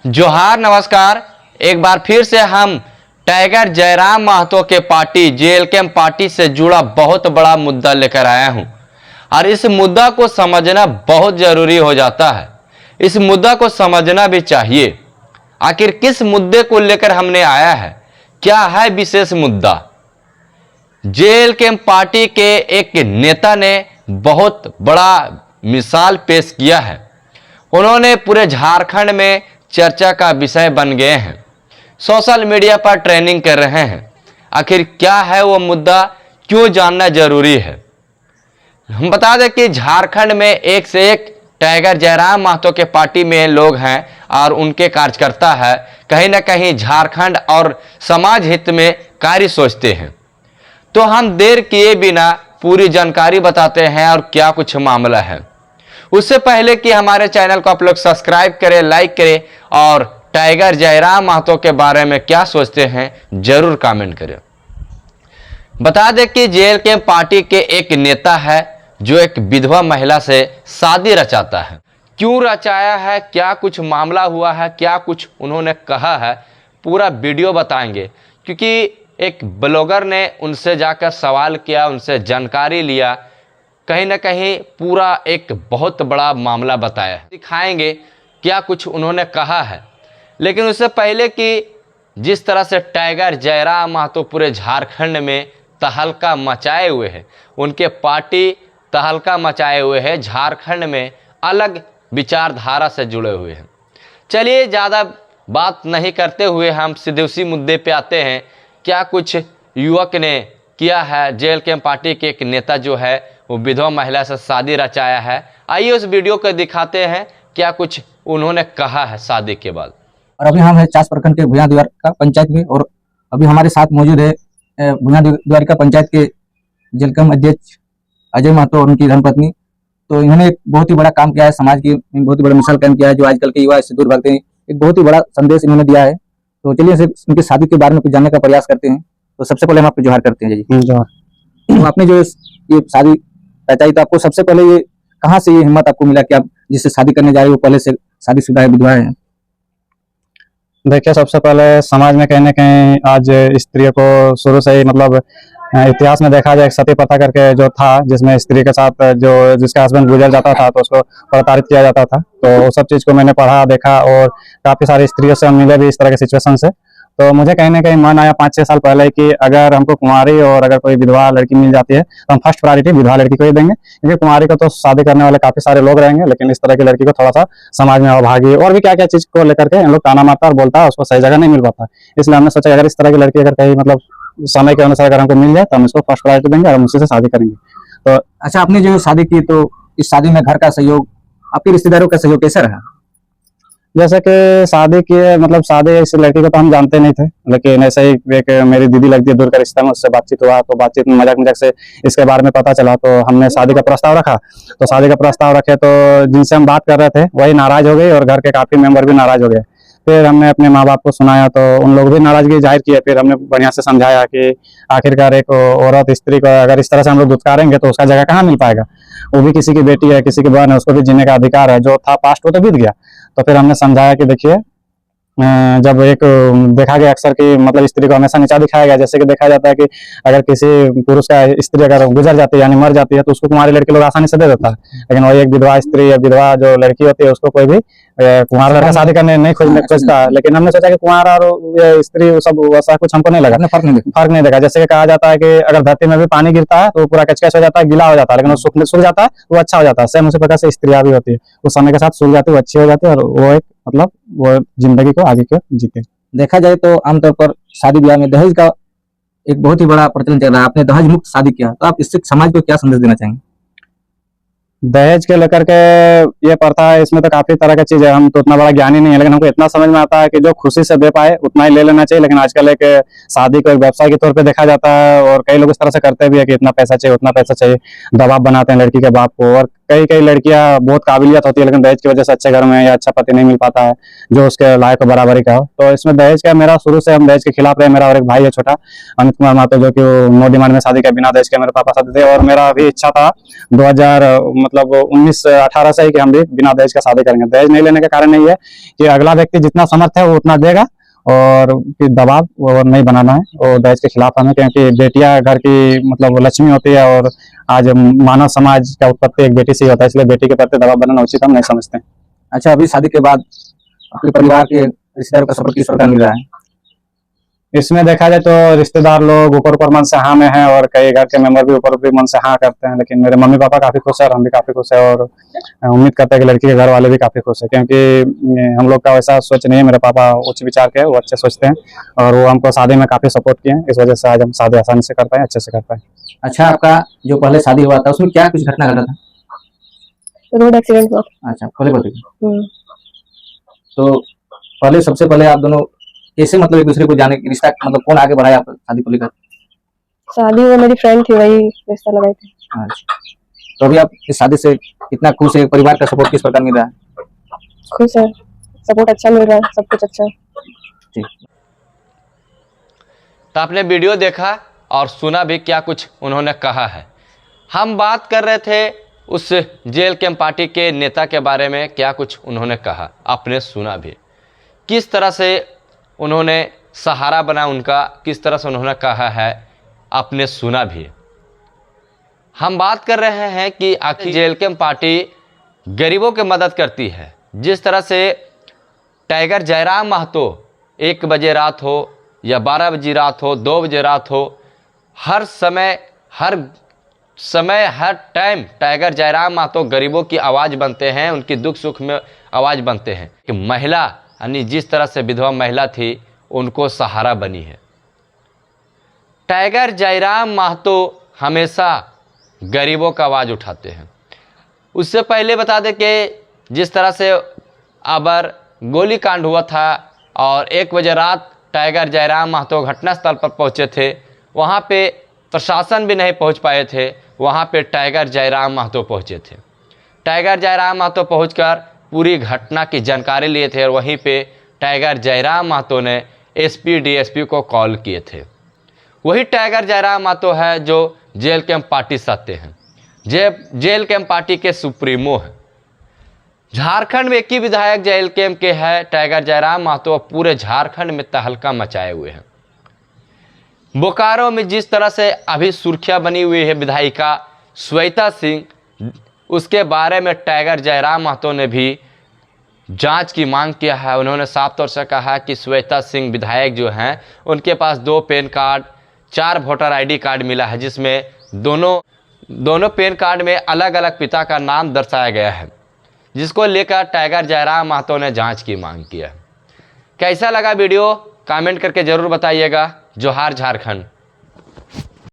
जोहार नमस्कार। एक बार फिर से हम टाइगर जयराम महतो के पार्टी जेएलके पार्टी से जुड़ा बहुत बड़ा मुद्दा लेकर आया हूं और इस मुद्दा को समझना बहुत जरूरी हो जाता है। इस मुद्दा को समझना भी चाहिए। आखिर किस मुद्दे को लेकर हमने आया है, क्या है विशेष मुद्दा। जेएलके पार्टी के एक नेता ने बहुत बड़ा मिसाल पेश किया है। उन्होंने पूरे झारखंड में चर्चा का विषय बन गए हैं, सोशल मीडिया पर ट्रेंडिंग कर रहे हैं। आखिर क्या है वो मुद्दा, क्यों जानना जरूरी है। हम बता दें कि झारखंड में एक से एक टाइगर जयराम महतो के पार्टी में लोग हैं और उनके कार्यकर्ता है कहीं ना कहीं झारखंड और समाज हित में कार्य सोचते हैं। तो हम देर किए बिना पूरी जानकारी बताते हैं और क्या कुछ मामला है। उससे पहले कि हमारे चैनल को आप लोग सब्सक्राइब करें, लाइक करें और टाइगर जयराम महतो के बारे में क्या सोचते हैं जरूर कमेंट करें। बता दें कि जेएलके पार्टी के एक नेता है जो एक विधवा महिला से शादी रचाता है। क्यों रचाया है, क्या कुछ मामला हुआ है, क्या कुछ उन्होंने कहा है, पूरा वीडियो बताएंगे। क्योंकि एक ब्लॉगर ने उनसे जाकर सवाल किया, उनसे जानकारी लिया, कहीं ना कहीं पूरा एक बहुत बड़ा मामला बताया है। दिखाएंगे क्या कुछ उन्होंने कहा है। लेकिन उससे पहले कि जिस तरह से टाइगर जयराम महतो पूरे झारखंड में तहलका मचाए हुए हैं, उनके पार्टी तहलका मचाए हुए हैं, झारखंड में अलग विचारधारा से जुड़े हुए हैं। चलिए ज़्यादा बात नहीं करते हुए हम सीधे उसी मुद्दे पे आते हैं। क्या कुछ युवक ने किया है। जेएलके पार्टी के एक नेता जो है वो विधवा महिला से शादी रचाया है। आइए उस वीडियो को दिखाते हैं क्या कुछ उन्होंने कहा है शादी के बाद। और अभी हम है चास प्रखंड के भुया द्वारिका पंचायत में, और अभी हमारे साथ मौजूद है भुया द्वारिका पंचायत के जेएलके अध्यक्ष अजय महतो और उनकी धर्मपत्नी। तो इन्होंने एक बहुत ही बड़ा काम किया है, समाज की बहुत ही बड़ा मिसाल कायम किया है जो आजकल के युवा इससे दूर भागते हैं। एक बहुत ही बड़ा संदेश इन्होंने दिया है। तो चलिए उनकी शादी के बारे में कुछ जानने का प्रयास करते हैं। तो सबसे पहले हम आपको जोहार करते हैं जी। जोहार। तो आपने जो ये शादी रचाई, तो आपको सबसे पहले ये कहाँ से ये हिम्मत आपको मिला कि आप जिससे शादी करने जा रहे हो पहले से शादीशुदा है, विधवा है? देखिए, सबसे पहले समाज में कहीं ना कहीं आज स्त्रियों को शुरू से ही मतलब इतिहास में देखा जाए सती प्रथा करके जो था, जिसमें स्त्री के साथ जो जिसका हस्बैंड गुजर जाता था तो उसको प्रताड़ित किया जाता था। तो वो सब चीज़ को मैंने पढ़ा, देखा और काफ़ी सारी स्त्रियों से मिले भी इस तरह के सिचुएशन से। तो मुझे कहीं ना कहीं मन आया 5-6 साल पहले कि अगर हमको कुंवारी और अगर कोई विधवा लड़की मिल जाती है तो हम फर्स्ट प्रायोरिटी विधवा लड़की को ही देंगे, क्योंकि कुंवारी को तो शादी करने वाले काफी सारे लोग रहेंगे, लेकिन इस तरह की लड़की को थोड़ा सा समाज में अभागी और भी क्या क्या चीज को लेकर के हम लोग ताना मारता और बोलता है, उसको सही जगह नहीं मिल पाता। इसलिए हमने सोचा अगर इस तरह की लड़की अगर कहीं मतलब समय के अनुसार अगर हमको मिल जाए तो हम इसको फर्स्ट प्रायोरिटी देंगे और हम उसी से शादी करेंगे। तो अच्छा, आपने जो शादी की तो इस शादी में घर का सहयोग, आपके रिश्तेदारों का सहयोग कैसा रहा? जैसे कि शादी की मतलब शादी इस लड़की को तो हम जानते नहीं थे, लेकिन ऐसे ही एक मेरी दीदी लगती है दूर का रिश्ता में, उससे बातचीत हुआ। तो बातचीत में मजाक मजाक से इसके बारे में पता चला, तो हमने शादी का प्रस्ताव रखा। तो शादी का प्रस्ताव रखे तो जिनसे हम बात कर रहे थे वही नाराज हो गई और घर के काफी मेंबर भी नाराज हो गए। फिर हमने अपने माँ बाप को सुनाया तो उन लोग भी नाराजगी जाहिर किए। फिर हमने बढ़िया से समझाया कि आखिरकार एक औरत स्त्री को अगर इस तरह से हम लोग दुत्कारेंगे तो उसका जगह कहाँ मिल पाएगा। वो भी किसी की बेटी है, किसी की बहन है, उसको भी जीने का अधिकार है। जो था पास्ट वो तो बीत गया। तो फिर हमने समझाया कि देखिए, जब एक देखा गया अक्सर कि मतलब स्त्री को हमेशा नीचा दिखाया गया। जैसे कि देखा जाता है कि अगर किसी पुरुष का स्त्री अगर गुजर जाती है यानी मर जाती है तो उसको कुंवारी लड़की लोग आसानी से दे देता है, लेकिन वही एक विधवा स्त्री या विधवा जो लड़की होती है उसको कोई भी कुंवारा लड़का शादी करने नहीं खोजता है। लेकिन हमने सोचा कि कुंवारा और स्त्री सब वैसा कुछ हमको नहीं लगा, फर्क नहीं देखा। जैसे कि कहा जाता है कि अगर धरती में भी पानी गिरता है तो पूरा कचकच हो जाता है, गीला हो जाता है, लेकिन वो सूख जाता है वो अच्छा हो जाता है। सेम उसी प्रकार से स्त्रियां भी होती है, उस समय के साथ सूख जाती है, वो अच्छी हो जाती है और वो एक मतलब वो जिंदगी को आगे क्यों जीते। देखा जाए तो आमतौर पर शादी ब्याह में दहेज का एक बहुत ही बड़ा प्रचलन चल रहा है। आपने दहेज मुक्त शादी किया, तो आप इससे समाज को क्या संदेश देना चाहेंगे? दहेज के लेकर के ये प्रथा है, इसमें तो काफी तरह की चीज है। हम तो उतना बड़ा ज्ञानी नहीं है, लेकिन हमको इतना समझ में आता है कि जो खुशी से दे पाए उतना ही ले लेना चाहिए। लेकिन आजकल एक शादी को एक व्यवसाय के तौर पे देखा जाता है और कई लोग इस तरह से करते भी है कि इतना पैसा चाहिए उतना पैसा चाहिए, दबाव बनाते हैं लड़की के बाप को। और कई कई लड़कियां बहुत काबिलियत होती है, लेकिन दहेज की वजह से अच्छे घर में या अच्छा पति नहीं मिल पाता है जो उसके लायक बराबरी का हो। तो इसमें दहेज का, मेरा शुरू से हम दहेज के खिलाफ रहे। मेरा और एक भाई है छोटा, अमित कुमार महतो, जो कि नो डिमांड में शादी किया, बिना दहेज के मेरे पापा शादी थे। और मेरा भी इच्छा था 2000 मतलब 19-18 से ही कि हम भी बिना दहेज का शादी करेंगे। दहेज नहीं लेने का कारण यही है कि अगला व्यक्ति जितना समर्थ है वो उतना देगा, और फिर दबाव और नहीं बनाना है। और दहेज के खिलाफ हमें, क्योंकि बेटियां घर की मतलब लक्ष्मी होती है, और आज मानव समाज का उत्पत्ति एक बेटी से ही होता है, इसलिए बेटी के प्रति दबाव बनाना उचित हम नहीं समझते। अच्छा, अभी शादी के बाद अपने परिवार के रिश्तेदारों का सपोर्ट किस प्रकार मिल रहा है? इसमें देखा जाए तो रिश्तेदार लोग ऊपर ऊपर मन से हाँ में हैं, और कई घर के मेंबर भी ऊपर ऊपर मन से हाँ करते हैं। लेकिन मेरे मम्मी पापा काफी खुश है और हम भी काफी खुश है, और उम्मीद करते हैं कि लड़की के घर वाले भी काफी खुश है, क्योंकि हम लोग का वैसा सोच नहीं है। मेरे पापा उच्च विचार के, वो अच्छे सोचते हैं, और वो हमको शादी में काफी सपोर्ट किए हैं। इस वजह से आज हम शादी आसानी से कर पाए, अच्छे से कर पाए। अच्छा, आपका जो पहले शादी हुआ था उसमें क्या कुछ घटना घटा था? रोड एक्सीडेंट हुआ। अच्छा, पहले बताइए। हम्म। तो पहले, सबसे पहले आप दोनों कैसे मतलब एक दूसरे को जाने की रिश्ता, मतलब कौन आगे बढ़ाया आप शादी को लेकर? शादी वो मेरी फ्रेंड थी, वही रिश्ता लगाई थी। अच्छा, तो अभी आप इस शादी से कितना खुश है? परिवार का सपोर्ट किस प्रकार मिल रहा है? खुश है, सपोर्ट अच्छा मिल रहा है, सब कुछ अच्छा है। ठीक। तो आपने वीडियो देखा और सुना भी क्या कुछ उन्होंने कहा है। हम बात कर रहे थे उस जेल कैंप पार्टी के नेता के बारे में, क्या कुछ उन्होंने कहा आपने सुना भी। किस तरह से उन्होंने सहारा बना उनका, किस तरह से उन्होंने कहा है आपने सुना भी। हम बात कर रहे हैं कि आखिर जेल कैंप पार्टी गरीबों की मदद करती है। जिस तरह से टाइगर जयराम महतो 1 बजे रात हो या 12 बजे रात हो, 2 बजे रात हो, हर समय हर टाइम टाइगर जयराम महतो गरीबों की आवाज़ बनते हैं, उनकी दुख सुख में आवाज़ बनते हैं। कि महिला, यानी जिस तरह से विधवा महिला थी, उनको सहारा बनी है। टाइगर जयराम महतो हमेशा गरीबों का आवाज़ उठाते हैं। उससे पहले बता दें कि जिस तरह से अबर गोली कांड हुआ था और 1 बजे रात टाइगर जयराम महतो घटनास्थल पर पहुंचे थे, वहां पे प्रशासन भी नहीं पहुंच पाए थे, वहां पे टाइगर जयराम महतो पहुंचे थे। टाइगर जयराम महतो पहुंचकर पूरी घटना की जानकारी लिए थे, और वहीं पे टाइगर जयराम महतो ने एसपी डीएसपी को कॉल किए थे। वही टाइगर जयराम महतो है जो जेल कैंप पार्टी सत्य हैं, जेल कैंप पार्टी के सुप्रीमो हैं। झारखंड में एक ही विधायक जेल कैंप के है टाइगर जयराम महतो, पूरे झारखंड में तहलका मचाए हुए हैं। बोकारो में जिस तरह से अभी सुर्खियां बनी हुई है विधायिका श्वेता सिंह, उसके बारे में टाइगर जयराम महतो ने भी जांच की मांग किया है। उन्होंने साफ तौर से कहा कि श्वेता सिंह विधायक जो हैं, उनके पास 2 pan card, 4 voter ID card मिला है, जिसमें दोनों पैन कार्ड में अलग अलग पिता का नाम दर्शाया गया है, जिसको लेकर टाइगर जयराम महतो ने जांच की मांग की है। कैसा लगा वीडियो कमेंट करके ज़रूर बताइएगा। जोहार झारखंड।